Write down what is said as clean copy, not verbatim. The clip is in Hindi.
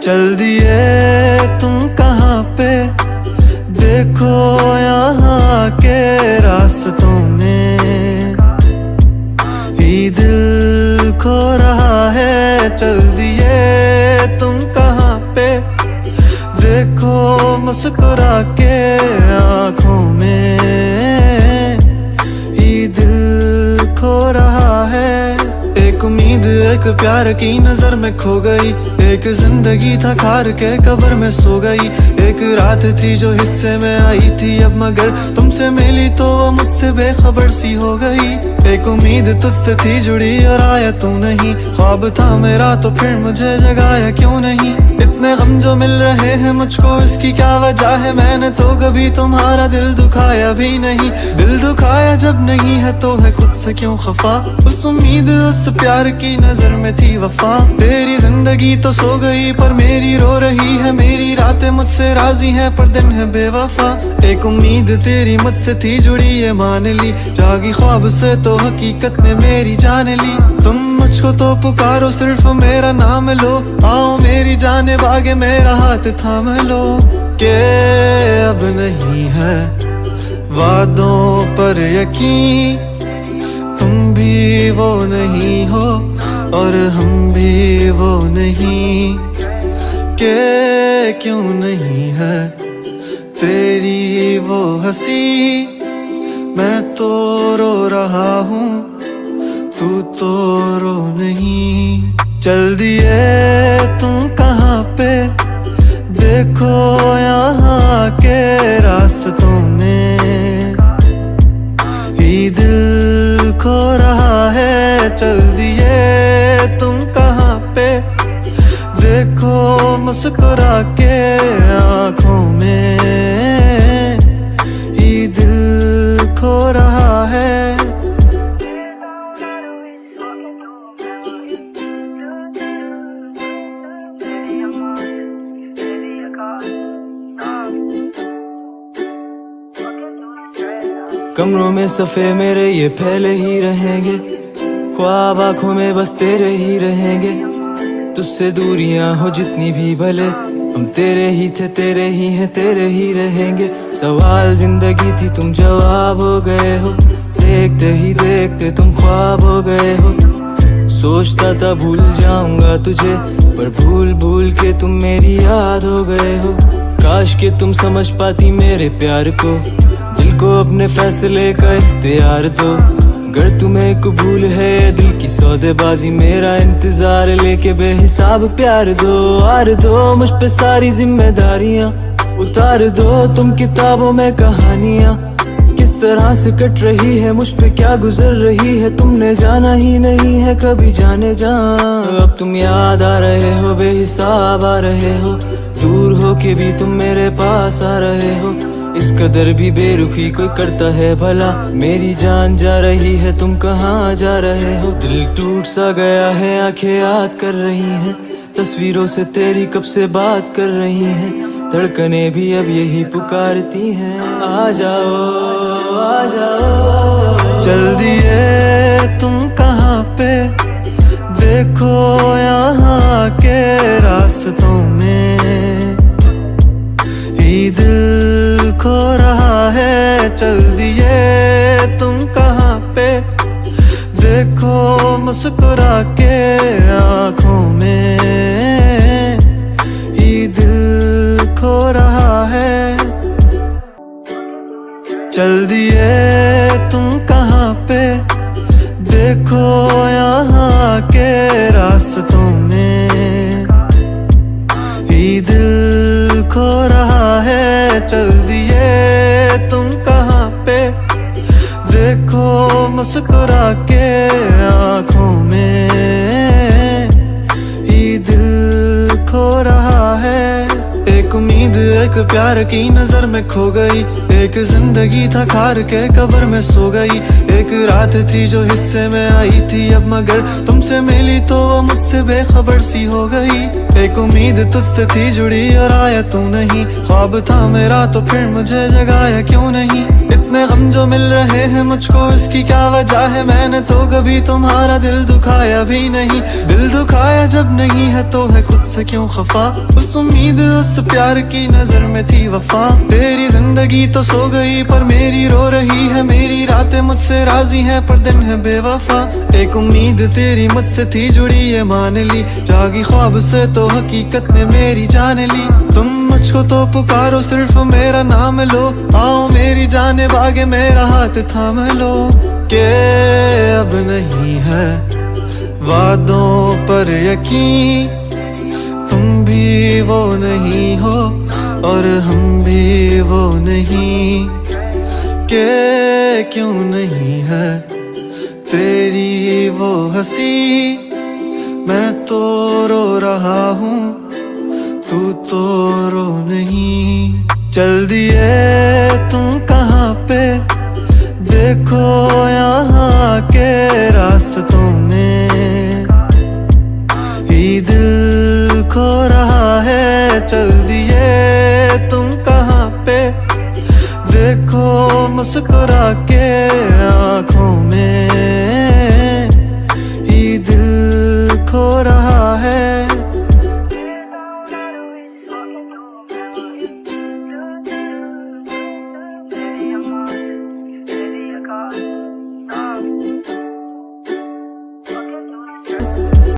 चल दिए तुम कहाँ पे, देखो यहाँ के रास्तों में ही दिल खो रहा है। चल दिए तुम कहाँ पे, देखो मुस्कुरा के आँखों में ही दिल खो रहा है। एक उम्मीद एक प्यार की नजर में खो गई, एक जिंदगी था खार के कब्र में सो गई। एक रात थी जो हिस्से में आई थी अब मगर तुमसे मिली तो वो मुझसे बेखबर सी हो गई। एक उम्मीद तुझसे थी जुड़ी और आया तू नहीं, ख्वाब था मेरा तो फिर मुझे जगाया क्यों नहीं। इतने गम जो मिल रहे हैं मुझको इसकी क्या वजह है, मैंने तो कभी तुम्हारा दिल दुखाया भी नहीं। दिल दुखाया जब नहीं है तो है खुद से क्यों खफा, उस उम्मीद उस प्यार की नजर में थी वफा। तेरी जिंदगी तो सो गई पर मेरी रो रही है, मेरी रातें मुझसे राजी हैं पर दिन है बेवफा। एक उम्मीद तेरी मुझसे थी जुड़ी ये मान ली, जागी ख्वाब से तो हकीकत ने मेरी जान ली। तुम मुझको तो पुकारो सिर्फ मेरा नाम लो, आओ मेरी जाने बागे मेरा हाथ थाम लो। के अब नहीं है वादों पर यकीन, तुम भी वो नहीं हो और हम भी वो नहीं। के क्यों नहीं है तेरी वो हंसी, मैं तो रो रहा हूँ तू तो रो नहीं। चल दिए तुम कहाँ पे, देखो यहाँ के रास्तों में ही दिल खो रहा है। चल दिए तुम कहाँ पे, देखो मुस्कुरा के आँखों में ही दिल खो रहा है। कमरों में सफ़े मेरे ये फैले ही रहेंगे, ख्वाब आँखों में बस तेरे ही रहेंगे। तुझसे दूरियां हो जितनी भी भले, हम तेरे ही थे तेरे ही हैं तेरे ही रहेंगे। सवाल जिंदगी थी तुम जवाब हो गए हो, देखते ही देखते तुम ख्वाब हो गए हो। सोचता था भूल जाऊंगा तुझे पर भूल भूल के तुम मेरी याद हो गए हो। काश के तुम समझ पाती मेरे प्यार को, दिल को अपने फैसले का इख्तियार दो। अगर तुम्हें कबूल है दिल की सौदेबाजी, मेरा इंतजार लेके बेहिसाब प्यार दो। आर दो मुझ पे सारी जिम्मेदारियां, उतार दो तुम किताबों में कहानियां। किस तरह से कट रही है मुझ पे क्या गुजर रही है, तुमने जाना ही नहीं है कभी जाने जा। अब तुम याद आ रहे हो बेहिसाब आ रहे हो, दूर हो के भी तुम मेरे पास आ रहे हो। इस कदर भी बेरुखी कोई करता है भला, मेरी जान जा रही है तुम कहाँ जा रहे हो। दिल टूट सा गया है आंखें याद कर रही हैं, तस्वीरों से तेरी कब से बात कर रही हैं। धड़कने भी अब यही पुकारती हैं, आ जाओ आ जाओ। चल दिए तुम कहाँ पे, देखो यहाँ के रास्तों में ही दिल खो रहा है। चल दिए तुम कहाँ पे, देखो मुस्कुरा के आँखों में ही दिल खो रहा है। चल दिए तुम कहाँ पे, देखो यहाँ के रास्तों में ही दिल खो रहा है। चल दिए तुम कहाँ पे, देखो मुस्कुरा के आँखों में ही दिल खो रहा है। एक उम्मीद एक एक प्यार की नजर में खो गई, एक जिंदगी था खार के कब्र में सो गई। एक रात थी जो हिस्से में आई थी अब, मगर तुमसे मिली तो वो मुझसे बेखबर सी हो गई। एक उम्मीद तुझसे थी जुड़ी और आया तू नहीं, ख्वाब था मेरा तो फिर मुझे जगाया क्यों नहीं। इतने गम जो मिल रहे हैं मुझको, इसकी क्या वजह है? मैंने तो कभी तुम्हारा दिल दुखाया भी नहीं। दिल दुखाया जब नहीं है तो है खुद से क्यों खफा? उस उम्मीद उस प्यार की नजर में थी वफा। तेरी जिंदगी तो सो गई पर मेरी रो रही है, मेरी रातें मुझसे राजी हैं पर दिन है बेवफा। एक उम्मीद तेरी मुझसे थी जुड़ी ये मान ली, जागी ख्वाब से तो हकीकत ने मेरी जान ली। तुम मुझको तो पुकारो सिर्फ मेरा नाम लो, आओ मेरी जाने बागे मेरा हाथ थाम लो। के अब नहीं है वादों पर यकीन, तुम भी वो नहीं हो और हम भी वो नहीं। के क्यों नहीं है तेरी वो हंसी, मैं तो रो रहा हूँ तू तो रो नहीं। चल दिए तुम कहाँ पे, देखो यहाँ के रास्तों में ही दिल खो रहा है। चल दिए तुम कहाँ पे, देखो मुस्कुरा के